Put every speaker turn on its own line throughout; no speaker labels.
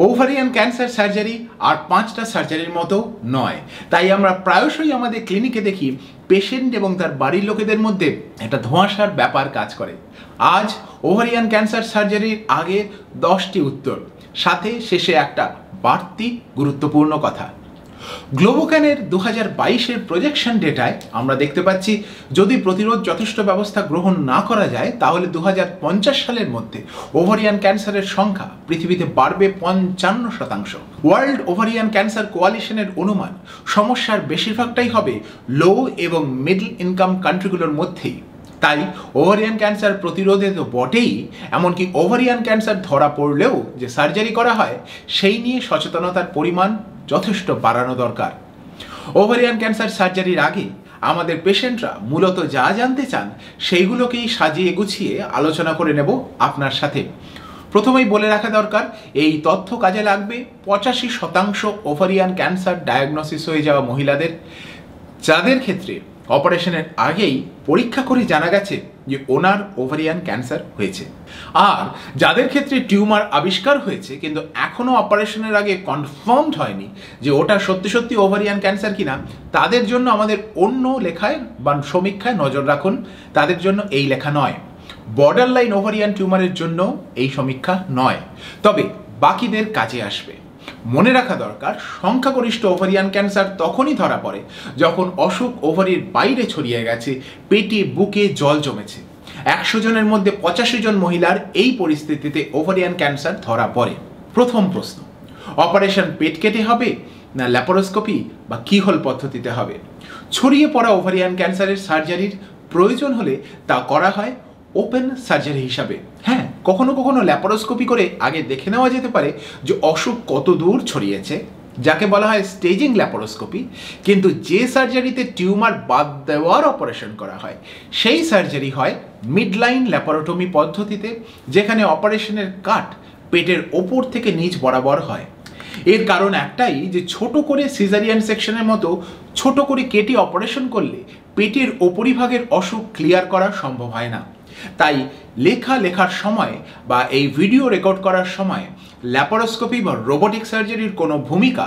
Ovarian cancer surgery আর 5টা সার্জারির মতো নয়, তাই আমরা প্রায়শই আমাদের ক্লিনিকে দেখি পেশেন্ট এবং তার বাড়ির লোকেদের মধ্যে একটা ধোঁয়াশার ব্যাপার কাজ করে। আজ ওভারিয়ান ক্যান্সার সার্জারির আগে 10টি উত্তর, সাথে শেষে একটা বাড়তি গুরুত্বপূর্ণ কথা। গ্লোবোক্যানের 2022-এর প্রজেকশন ডেটায় আমরা দেখতে পাচ্ছি যদি প্রতিরোধ যথেষ্ট ব্যবস্থা গ্রহণ না করা যায় তাহলে 2050 সালের মধ্যে ওভারিয়ান ক্যান্সারের সংখ্যা পৃথিবীতে বাড়বে 55%। ওয়ার্ল্ড ওভারিয়ান ক্যান্সার কোয়ালিশনের অনুমান সমস্যার বেশিরভাগটাই হবে লো এবং মিডল ইনকাম কান্ট্রিগুলোর মধ্যেই। তাই ওভারিয়ান ক্যান্সার প্রতিরোধে তো বটেই, এমনকি ওভারিয়ান ক্যান্সার ধরা পড়লেও যে সার্জারি করা হয় সেই নিয়ে সচেতনতার পরিমাণ যথেষ্ট বাড়ানো দরকার। ওভারিয়ান ক্যান্সার সার্জারির আগে আমাদের পেশেন্টরা মূলত যা জানতে চান সেইগুলোকেই সাজিয়ে গুছিয়ে আলোচনা করে নেব আপনার সাথে। প্রথমেই বলে রাখা দরকার, এই তথ্য কাজে লাগবে 85% ওভারিয়ান ক্যান্সার ডায়াগনোসিস হয়ে যাওয়া মহিলাদের, যাদের ক্ষেত্রে অপারেশনের আগেই পরীক্ষা করে জানা গেছে যে ওনার ওভারিয়ান ক্যান্সার হয়েছে। আর যাদের ক্ষেত্রে টিউমার আবিষ্কার হয়েছে কিন্তু এখনো অপারেশনের আগে কনফার্মড হয়নি যে ওটা সত্যি সত্যি ওভারিয়ান ক্যান্সার কিনা, তাদের জন্য আমাদের অন্য লেখায় বা সমীক্ষায় নজর রাখুন। তাদের জন্য এই লেখা নয়। বর্ডার লাইন ওভারিয়ান টিউমারের জন্য এই সমীক্ষা নয়, তবে বাকিদের কাজে আসবে। মনে রাখা দরকার, সংখ্যাগরিষ্ঠ ওভারিয়ান ক্যান্সার তখনই ধরা পড়ে যখন অসুখ ওভারির বাইরে ছড়িয়ে গেছে, পেটে বুকে জল জমেছে। 100 জনের মধ্যে 85 জন মহিলার এই পরিস্থিতিতে ওভারিয়ান ক্যান্সার ধরা পড়ে। প্রথম প্রশ্ন, অপারেশন পেট কেটে হবে না ল্যাপারোস্কোপি বা কিহোল পদ্ধতিতে হবে? ছড়িয়ে পড়া ওভারিয়ান ক্যান্সারের সার্জারির প্রয়োজন হলে তা করা হয় ওপেন সার্জারি হিসাবে। হ্যাঁ, কখনো কখনো ল্যাপারোস্কোপি করে আগে দেখে নেওয়া যেতে পারে যে অসুখ কত দূর ছড়িয়েছে, যাকে বলা হয় স্টেজিং ল্যাপারোস্কোপি। কিন্তু যে সার্জারিতে টিউমার বাদ দেওয়ার অপারেশন করা হয় সেই সার্জারি হয় মিডলাইন ল্যাপারোটমি পদ্ধতিতে, যেখানে অপারেশনের কাট পেটের ওপর থেকে নিচ বরাবর হয়। এর কারণ একটাই যে ছোট করে সিজারিয়ান সেকশনের মতো ছোট করে কেটে অপারেশন করলে পেটের ওপরিভাগের অসুখ ক্লিয়ার করা সম্ভব হয় না। তাই লেখার সময় বা এই ভিডিও রেকর্ড করার সময় ল্যাপারোস্কোপি বা রোবোটিক সার্জারির কোনো ভূমিকা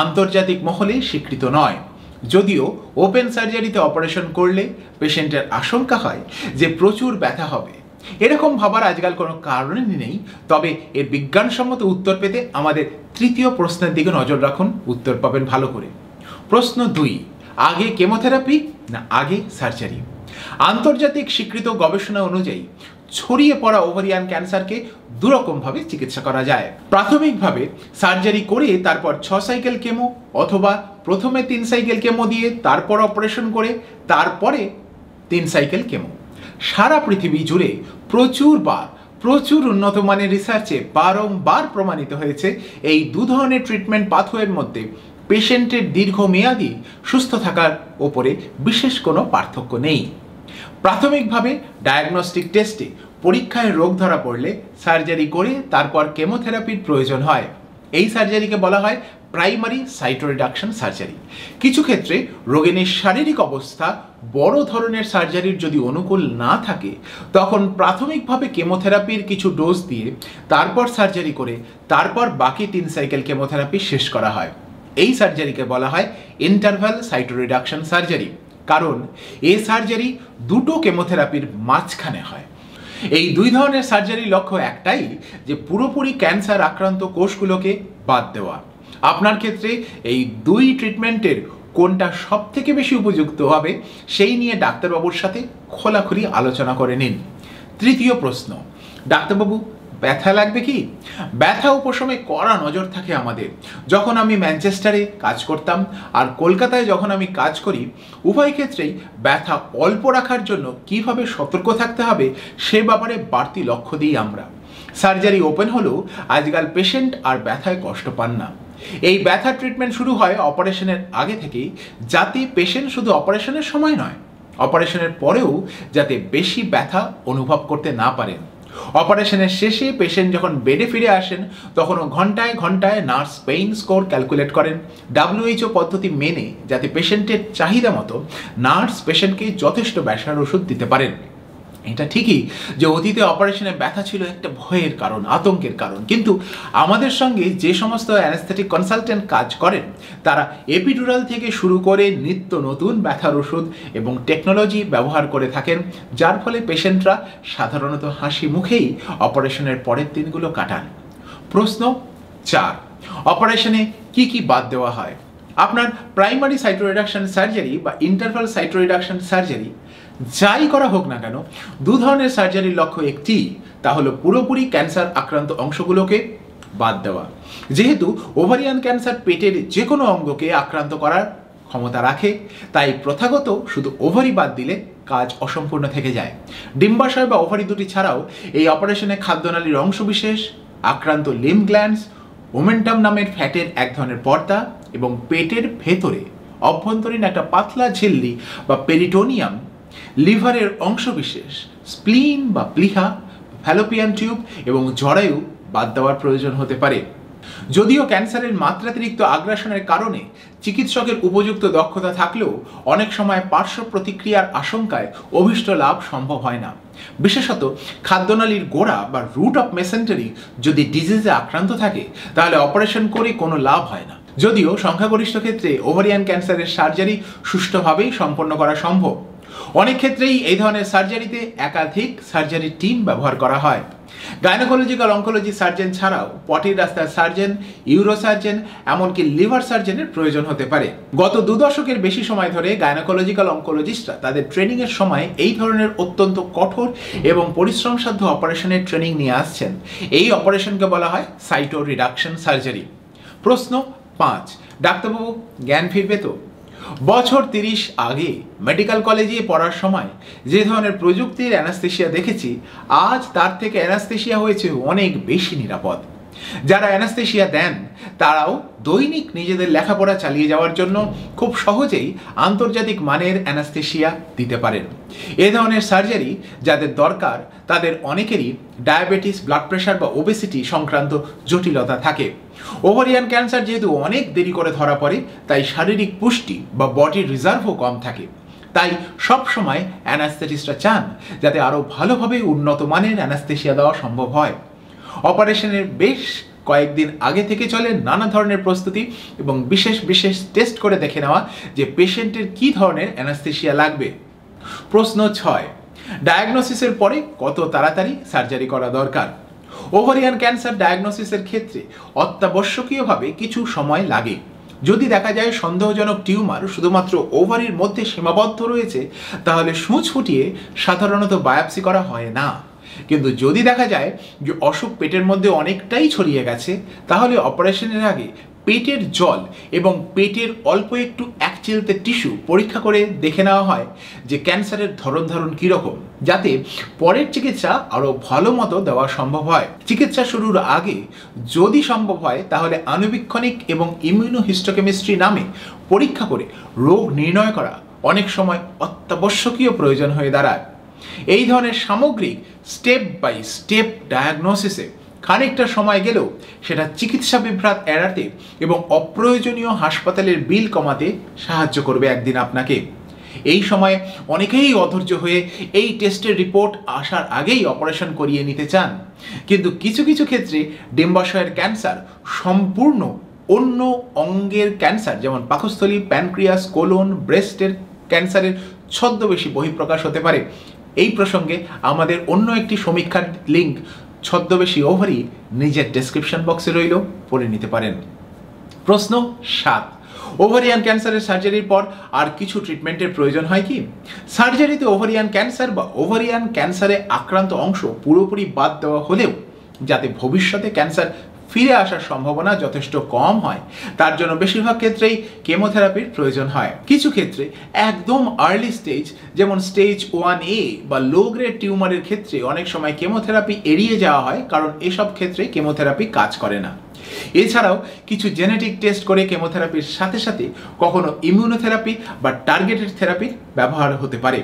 আন্তর্জাতিক মহলে স্বীকৃত নয়। যদিও ওপেন সার্জারিতে অপারেশন করলে পেশেন্টের আশঙ্কা হয় যে প্রচুর ব্যথা হবে, এরকম ভাবার আজকাল কোনো কারণই নেই। তবে এর বিজ্ঞানসম্মত উত্তর পেতে আমাদের তৃতীয় প্রশ্নের দিকে নজর রাখুন, উত্তর পাবেন ভালো করে। প্রশ্ন 2, আগে কেমোথেরাপি না আগে সার্জারি? আন্তর্জাতিক স্বীকৃত গবেষণা অনুযায়ী ছড়িয়ে পড়া ওভারিয়ান ক্যান্সারকে দুরকমভাবে চিকিৎসা করা যায়। প্রাথমিকভাবে সার্জারি করে তারপর 6 সাইকেল কেমো, অথবা প্রথমে 3 সাইকেল কেমো দিয়ে তারপর অপারেশন করে তারপরে 3 সাইকেল কেমো। সারা পৃথিবী জুড়ে প্রচুর উন্নত মানের রিসার্চে বারংবার প্রমাণিত হয়েছে এই দু ধরনের ট্রিটমেন্ট পাথওয়ের মধ্যে পেশেন্টের দীর্ঘমেয়াদী সুস্থ থাকার ওপরে বিশেষ কোনো পার্থক্য নেই। প্রাথমিকভাবে ডায়াগনস্টিক টেস্টে পরীক্ষায় রোগ ধরা পড়লে সার্জারি করে তারপর কেমোথেরাপির প্রয়োজন হয়। এই সার্জারিকে বলা হয় প্রাইমারি সাইটোরিডাকশন সার্জারি। কিছু ক্ষেত্রে রোগিণীর শারীরিক অবস্থা বড় ধরনের সার্জারির যদি অনুকূল না থাকে তখন প্রাথমিকভাবে কেমোথেরাপির কিছু ডোজ দিয়ে তারপর সার্জারি করে তারপর বাকি 3 সাইকেল কেমোথেরাপি শেষ করা হয়। এই সার্জারিকে বলা হয় ইন্টারভ্যাল সাইটোরিডাকশন সার্জারি, কারণ এই সার্জারি দুটো কেমোথেরাপির মাঝখানে হয়। এই দুই ধরনের সার্জারির লক্ষ্য একটাই, যে পুরোপুরি ক্যান্সার আক্রান্ত কোষগুলোকে বাদ দেওয়া। আপনার ক্ষেত্রে এই দুই ট্রিটমেন্টের কোনটা সব থেকে বেশি উপযুক্ত হবে সেই নিয়ে ডাক্তারবাবুর সাথে খোলাখুলি আলোচনা করে নিন। তৃতীয় প্রশ্ন, ডাক্তারবাবু ব্যথা লাগবে কি? ব্যথা উপশমে কড়া নজর থাকে আমাদের। যখন আমি ম্যানচেস্টারে কাজ করতাম আর কলকাতায় যখন আমি কাজ করি, উভয় ক্ষেত্রেই ব্যথা অল্প রাখার জন্য কিভাবে সতর্ক থাকতে হবে সে ব্যাপারে বাড়তি লক্ষ্য দিই আমরা। সার্জারি ওপেন হলেও আজকাল পেশেন্ট আর ব্যথায় কষ্ট পান না। এই ব্যথা ট্রিটমেন্ট শুরু হয় অপারেশনের আগে থেকেই, যাতে পেশেন্ট শুধু অপারেশনের সময় নয়, অপারেশনের পরেও যাতে বেশি ব্যথা অনুভব করতে না পারেন। অপারেশনের শেষে পেশেন্ট যখন বেডে ফিরে আসেন তখনও ঘন্টায় ঘন্টায় নার্স পেইন স্কোর ক্যালকুলেট করেন WHO পদ্ধতি মেনে, যাতে পেশেন্টের চাহিদা মতো নার্স পেশেন্টকে যথেষ্ট ব্যথার ওষুধ দিতে পারেন। এটা ঠিকই যে অতীতে অপারেশনে ব্যথা ছিল একটা ভয়ের কারণ, আতঙ্কের কারণ, কিন্তু আমাদের সঙ্গে যে সমস্ত অ্যানেস্থেটিক কনসালটেন্ট কাজ করেন তারা এপিডুরাল থেকে শুরু করে নিত্য নতুন ব্যথার ওষুধ এবং টেকনোলজি ব্যবহার করে থাকেন, যার ফলে পেশেন্টরা সাধারণত হাসি মুখেই অপারেশনের পরের দিনগুলো কাটান। প্রশ্ন 4, অপারেশনে কি কি বাদ দেওয়া হয়? আপনার প্রাইমারি সাইটো রিডাকশন সার্জারি বা ইন্টারভাল সাইটো রিডাকশন সার্জারি যাই করা হোক না কেন, দু ধরনের সার্জারির লক্ষ্য একটি, তা হলো পুরোপুরি ক্যান্সার আক্রান্ত অংশগুলোকে বাদ দেওয়া। যেহেতু ওভারিয়ান ক্যান্সার পেটের যে কোনো অঙ্গকে আক্রান্ত করার ক্ষমতা রাখে, তাই প্রথাগত শুধু ওভারি বাদ দিলে কাজ অসম্পূর্ণ থেকে যায়। ডিম্বাশয় বা ওভারি দুটি ছাড়াও এই অপারেশনে খাদ্যনালীর অংশবিশেষ, আক্রান্ত লিম্ফ গ্ল্যান্ডস, ওমেন্টাম নামের ফ্যাটের এক ধরনের পর্দা এবং পেটের ভেতরে অভ্যন্তরীণ একটা পাতলা ঝিল্লি বা পেরিটোনিয়াম, লিভারের অংশবিশেষ, স্প্লিন বা প্লিহা, ফ্যালোপিয়ান টিউব এবং জরায়ু বাদ দেওয়ার প্রয়োজন হতে পারে। যদিও ক্যান্সারের মাত্রাতিরিক্ত আগ্রাসনের কারণে চিকিৎসকের উপযুক্ত দক্ষতা থাকলেও অনেক সময় পার্শ্ব প্রতিক্রিয়ার আশঙ্কায় অভীষ্ট লাভ সম্ভব হয় না। বিশেষত খাদ্যনালীর গোড়া বা রুট অফ মেসেন্টারি যদি ডিজিজে আক্রান্ত থাকে তাহলে অপারেশন করে কোনো লাভ হয় না। যদিও সংখ্যাগরিষ্ঠ ক্ষেত্রে ওভারিয়ান ক্যান্সারের সার্জারি সুষ্ঠুভাবেই সম্পন্ন করা সম্ভব। অনেক ক্ষেত্রেই এই ধরনের সার্জারিতে একাধিক সার্জারি টিম ব্যবহার করা হয়। গাইনোকোলজিক্যাল অঙ্কোলজি সার্জন ছাড়াও পটির রাস্তার সার্জন, ইউরোসার্জন, এমনকি লিভার সার্জনের প্রয়োজন হতে পারে। গত 2 দশকের বেশি সময় ধরে গাইনোকোলজিক্যাল অঙ্কোলজিস্টরা তাদের ট্রেনিংয়ের সময় এই ধরনের অত্যন্ত কঠোর এবং পরিশ্রমসাধ্য অপারেশনের ট্রেনিং নিয়ে আসছেন। এই অপারেশনকে বলা হয় সাইটো রিডাকশন সার্জারি। প্রশ্ন 5, ডাক্তারবাবু জ্ঞান ফিরবে তো? বছর 30 আগে মেডিকেল কলেজে পড়ার সময় যে ধরনের প্রযুক্তির অ্যানাস্থেশিয়া দেখেছি, আজ তার থেকে অ্যানাস্থেশিয়া হয়েছে অনেক বেশি নিরাপদ। যারা অ্যানাস্থেশিয়া দেন তারাও দৈনিক নিজেদের লেখাপড়া চালিয়ে যাওয়ার জন্য খুব সহজেই আন্তর্জাতিক মানের অ্যানাস্থেশিয়া দিতে পারেন। এ ধরনের সার্জারি যাদের দরকার তাদের অনেকেরই ডায়াবেটিস, ব্লাড প্রেশার বা ওবেসিটি সংক্রান্ত জটিলতা থাকে। ওভারিয়ান ক্যান্সার যেহেতু অনেক দেরি করে ধরা পড়ে, তাই শারীরিক পুষ্টি বা বডির রিজার্ভও কম থাকে। তাই সবসময় অ্যানাস্থেটিস্টরা চান যাতে আরও ভালোভাবে উন্নত মানের অ্যানাস্থেশিয়া দেওয়া সম্ভব হয়। অপারেশনের বেশ কয়েকদিন আগে থেকে চলে নানা ধরনের প্রস্তুতি এবং বিশেষ বিশেষ টেস্ট করে দেখে নেওয়া যে পেশেন্টের কী ধরনের অ্যানাস্থেশিয়া লাগবে। প্রশ্ন 6, ডায়াগনোসিসের পরে কত তাড়াতাড়ি সার্জারি করা দরকার? ওভারিয়ান ক্যান্সার ডায়াগনোসিসের ক্ষেত্রে অত্যাবশ্যকীয়ভাবে কিছু সময় লাগে। যদি দেখা যায় সন্দেহজনক টিউমার শুধুমাত্র ওভারির মধ্যে সীমাবদ্ধ রয়েছে, তাহলে সূঁচ ফুটিয়ে সাধারণত বায়োপসি করা হয় না। কিন্তু যদি দেখা যায় যে অসুখ পেটের মধ্যে অনেকটাই ছড়িয়ে গেছে, তাহলে অপারেশনের আগে পেটের জল এবং পেটের অল্প একটু একচিলতে টিস্যু পরীক্ষা করে দেখে নেওয়া হয় যে ক্যান্সারের ধরন কীরকম, যাতে পরের চিকিৎসা আরও ভালো মতো দেওয়া সম্ভব হয়। চিকিৎসা শুরুর আগে যদি সম্ভব হয় তাহলে আণুবীক্ষণিক এবং ইমিউনোহিস্টোকেমিস্ট্রি নামে পরীক্ষা করে রোগ নির্ণয় করা অনেক সময় অত্যাবশ্যকীয় প্রয়োজন হয়ে দাঁড়ায়। এই ধরনের সামগ্রিক স্টেপ বাই স্টেপ ডায়াগনোসিসে খানিকটা সময় গেলেও সেটা চিকিৎসা বিভ্রাট এড়াতে এবং অপ্রয়োজনীয় হাসপাতালের বিল কমাতে সাহায্য করবে একদিন আপনাকে। এই সময়ে অনেকেই অধৈর্য হয়ে এই টেস্টের রিপোর্ট আসার আগেই অপারেশন করিয়ে নিতে চান, কিন্তু কিছু কিছু ক্ষেত্রে ডিম্বাশয়ের ক্যান্সার সম্পূর্ণ অন্য অঙ্গের ক্যান্সার, যেমন পাকস্থলী, প্যানক্রিয়াস, কোলন, ব্রেস্টের ক্যান্সারের ছদ্মবেশী বহিঃপ্রকাশ হতে পারে। এই প্রসঙ্গে আমাদের অন্য একটি সমীক্ষার লিঙ্ক ছদ্মবেশী ওভারি নিজের ডেসক্রিপশন বক্সে রইল, পড়ে নিতে পারেন। প্রশ্ন 7, ওভারিয়ান ক্যান্সারের সার্জারির পর আর কিছু ট্রিটমেন্টের প্রয়োজন হয় কি? সার্জারিতে ওভারিয়ান ক্যান্সার বা ওভারিয়ান ক্যান্সারে আক্রান্ত অংশ পুরোপুরি বাদ দেওয়া হলেও যাতে ভবিষ্যতে ক্যান্সার ফিরে আসার সম্ভাবনা যথেষ্ট কম হয়, তার জন্য বেশিরভাগ ক্ষেত্রেই কেমোথেরাপির প্রয়োজন হয়। কিছু ক্ষেত্রে একদম আর্লি স্টেজ, যেমন স্টেজ 1A বা লো গ্রেড টিউমারের ক্ষেত্রে অনেক সময় কেমোথেরাপি এড়িয়ে যাওয়া হয়, কারণ এসব ক্ষেত্রে কেমোথেরাপি কাজ করে না। এছাড়াও কিছু জেনেটিক টেস্ট করে কেমোথেরাপির সাথে সাথে কখনো ইমিউনোথেরাপি বা টার্গেটেড থেরাপির ব্যবহার হতে পারে।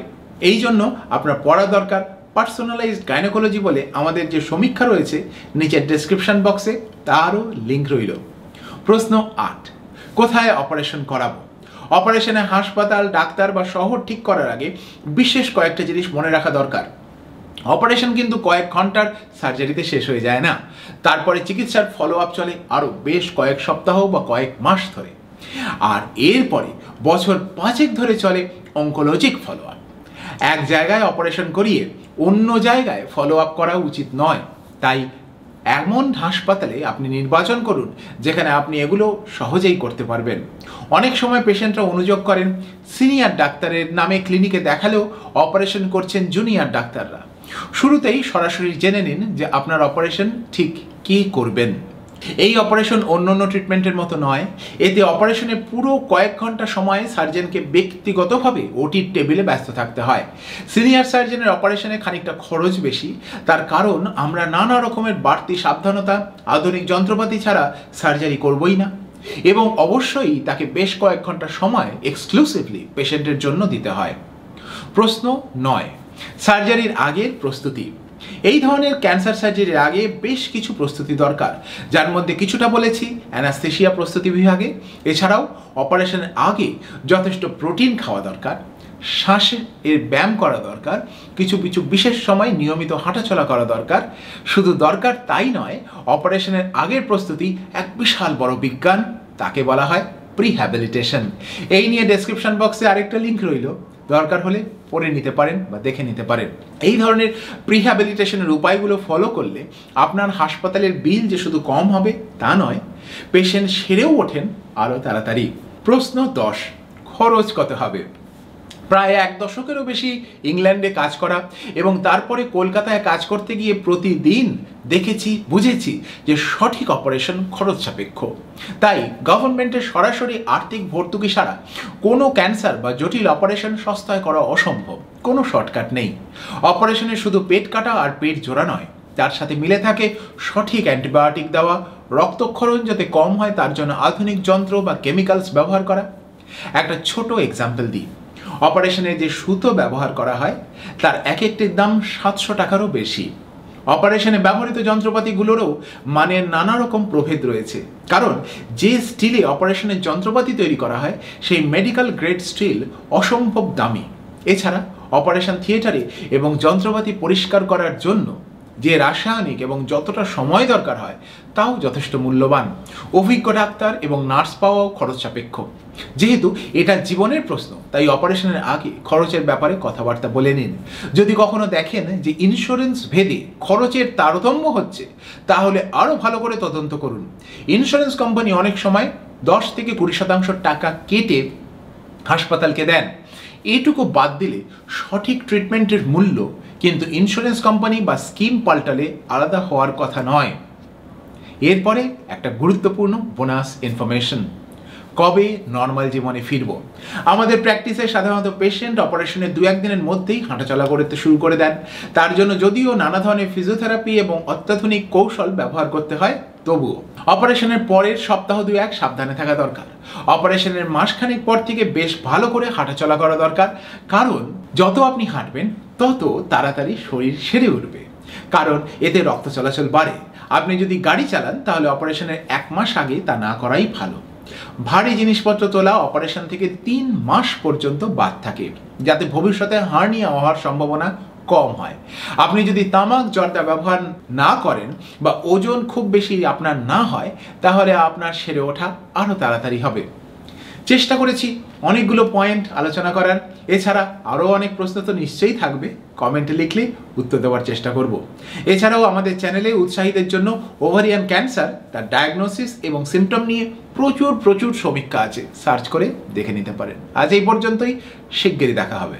এই জন্য আপনার পড়া দরকার পার্সোনালাইজড গাইনোকোলজি বলে আমাদের যে সমীক্ষা রয়েছে নিচের ডেসক্রিপশন বক্সে, তারও লিঙ্ক রইল। প্রশ্ন 8, কোথায় অপারেশন করাবো? অপারেশনে হাসপাতাল, ডাক্তার বা শহর ঠিক করার আগে বিশেষ কয়েকটা জিনিস মনে রাখা দরকার। অপারেশন কিন্তু কয়েক ঘন্টার সার্জারিতে শেষ হয়ে যায় না, তারপরে চিকিৎসার ফলো আপ চলে আরও বেশ কয়েক সপ্তাহ বা কয়েক মাস ধরে। আর এরপরে বছর 5 ধরে চলে অঙ্কোলজিক ফলো আপ। এক জায়গায় অপারেশন করিয়ে অন্য জায়গায় ফলো আপ করা উচিত নয়, তাই এমন হাসপাতালে আপনি নির্বাচন করুন যেখানে আপনি এগুলো সহজেই করতে পারবেন। অনেক সময় পেশেন্টরা অনুযোগ করেন সিনিয়র ডাক্তারের নামে ক্লিনিকে দেখালেও অপারেশন করছেন জুনিয়র ডাক্তাররা। শুরুতেই সরাসরি জেনে নিন যে আপনার অপারেশন ঠিক কী করবেন। এই অপারেশন অন্যান্য ট্রিটমেন্টের মতো নয়। এতে অপারেশনের পুরো কয়েক ঘন্টা সময় সার্জনকে ব্যক্তিগতভাবে ওটির টেবিলে ব্যস্ত থাকতে হয়। সিনিয়র সার্জনের অপারেশনে খানিকটা খরচ বেশি, তার কারণ আমরা নানা রকমের বাড়তি সাবধানতা, আধুনিক যন্ত্রপাতি ছাড়া সার্জারি করবই না, এবং অবশ্যই তাকে বেশ কয়েক ঘন্টা সময় এক্সক্লুসিভলি পেশেন্টের জন্য দিতে হয়। প্রশ্ন 9, সার্জারির আগের প্রস্তুতি। এই ধরনের ক্যান্সার সার্জারির আগে বেশ কিছু প্রস্তুতি দরকার, যার মধ্যে কিছুটা বলেছি অ্যানাস্থেশিয়া প্রস্তুতি বিভাগে। এছাড়াও অপারেশনের আগে যথেষ্ট প্রোটিন খাওয়া দরকার, শ্বাসের ব্যায়াম করা দরকার, কিছু কিছু বিশেষ সময় নিয়মিত হাঁটাচলা করা দরকার। শুধু দরকার তাই নয়, অপারেশনের আগের প্রস্তুতি এক বিশাল বড় বিজ্ঞান, তাকে বলা হয় প্রিহ্যাবিলিটেশন। এই নিয়ে ডেসক্রিপশন বক্সে আরেকটা লিঙ্ক রইল, দরকার হলে পড়ে নিতে পারেন বা দেখে নিতে পারেন। এই ধরনের প্রিহ্যাবিলিটেশনের উপায়গুলো ফলো করলে আপনার হাসপাতালের বিল যে শুধু কম হবে তা নয়, পেশেন্ট সেরেও ওঠেন আরও তাড়াতাড়ি। প্রশ্ন 10, খরচ কত হবে? প্রায় 1 দশকেরও বেশি ইংল্যান্ডে কাজ করা এবং তারপরে কলকাতায় কাজ করতে গিয়ে প্রতিদিন দেখেছি, বুঝেছি যে সঠিক অপারেশন খরচ সাপেক্ষ। তাই গভর্নমেন্টের সরাসরি আর্থিক ভর্তুকি ছাড়া কোনো ক্যান্সার বা জটিল অপারেশন সস্তায় করা অসম্ভব। কোনো শর্টকাট নেই। অপারেশনে শুধু পেট কাটা আর পেট জোড়া নয়, তার সাথে মিলে থাকে সঠিক অ্যান্টিবায়োটিক দেওয়া, রক্তক্ষরণ যাতে কম হয় তার জন্য আধুনিক যন্ত্র বা কেমিক্যালস ব্যবহার করা। একটা ছোট এক্সাম্পল দিই। অপারেশনে যে সুতো ব্যবহার করা হয় তার এক একটির দাম 700 টাকারও বেশি। অপারেশনে ব্যবহৃত যন্ত্রপাতিগুলোরও মানের নানা রকম প্রভেদ রয়েছে, কারণ যে স্টিলে অপারেশনের যন্ত্রপাতি তৈরি করা হয় সেই মেডিকেল গ্রেড স্টিল অসম্ভব দামি। এছাড়া অপারেশন থিয়েটারে এবং যন্ত্রপাতি পরিষ্কার করার জন্য যে রাসায়নিক এবং যতটা সময় দরকার হয় তাও যথেষ্ট মূল্যবান। অভিজ্ঞ ডাক্তার এবং নার্স পাওয়াও খরচ সাপেক্ষ। যেহেতু এটা জীবনের প্রশ্ন, তাই অপারেশনের আগে খরচের ব্যাপারে কথাবার্তা বলে নিন। যদি কখনো দেখেন যে ইন্স্যুরেন্স ভেদে খরচের তারতম্য হচ্ছে, তাহলে আরও ভালো করে তদন্ত করুন। ইন্স্যুরেন্স কোম্পানি অনেক সময় 10 থেকে 20% টাকা কেটে হাসপাতালকে দেন। এইটুকু বাদ দিলে সঠিক ট্রিটমেন্টের মূল্য কিন্তু ইন্স্যুরেন্স কোম্পানি বা স্কিম পাল্টালে আলাদা হওয়ার কথা নয়। এরপরে একটা গুরুত্বপূর্ণ বোনাস ইনফরমেশন, কবে নর্মাল জীবনে ফিরব। আমাদের প্র্যাকটিসে সাধারণত পেশেন্ট অপারেশনের 2-1 দিনের মধ্যেই হাঁটাচলা করতে শুরু করে দেন। তার জন্য যদিও নানা ধরনের ফিজিওথেরাপি এবং অত্যাধুনিক কৌশল ব্যবহার করতে হয়, তবুও অপারেশনের পরের সপ্তাহ 2-1 সাবধানে থাকা দরকার। অপারেশনের মাসখানেক পর থেকে বেশ ভালো করে হাঁটাচলা করা দরকার, কারণ যত আপনি হাঁটবেন তত তাড়াতাড়ি শরীর সেরে উঠবে, কারণ এতে রক্ত চলাচল বাড়ে। আপনি যদি গাড়ি চালান তাহলে অপারেশনের 1 মাস আগে তা না করাই ভালো। ভারী জিনিসপত্র তোলা অপারেশন থেকে 3 মাস পর্যন্ত বাদ থাকে, যাতে ভবিষ্যতে হার্নিয়া হওয়ার সম্ভাবনা কম হয়। আপনি যদি তামাক জর্দা ব্যবহার না করেন বা ওজন খুব বেশি আপনার না হয়, তাহলে আপনার সেরে ওঠা আরও তাড়াতাড়ি হবে। চেষ্টা করেছি অনেকগুলো পয়েন্ট আলোচনা করার। এছাড়া আরও অনেক প্রশ্ন তো নিশ্চয়ই থাকবে, কমেন্টে লিখলে উত্তর দেওয়ার চেষ্টা করব। এছাড়াও আমাদের চ্যানেলে উৎসাহীদের জন্য ওভারিয়ান ক্যান্সার, তার ডায়াগনোসিস এবং সিমটম নিয়ে প্রচুর সমীক্ষা আছে, সার্চ করে দেখে নিতে পারেন। আজ এই পর্যন্তই, শিগগিরই দেখা হবে।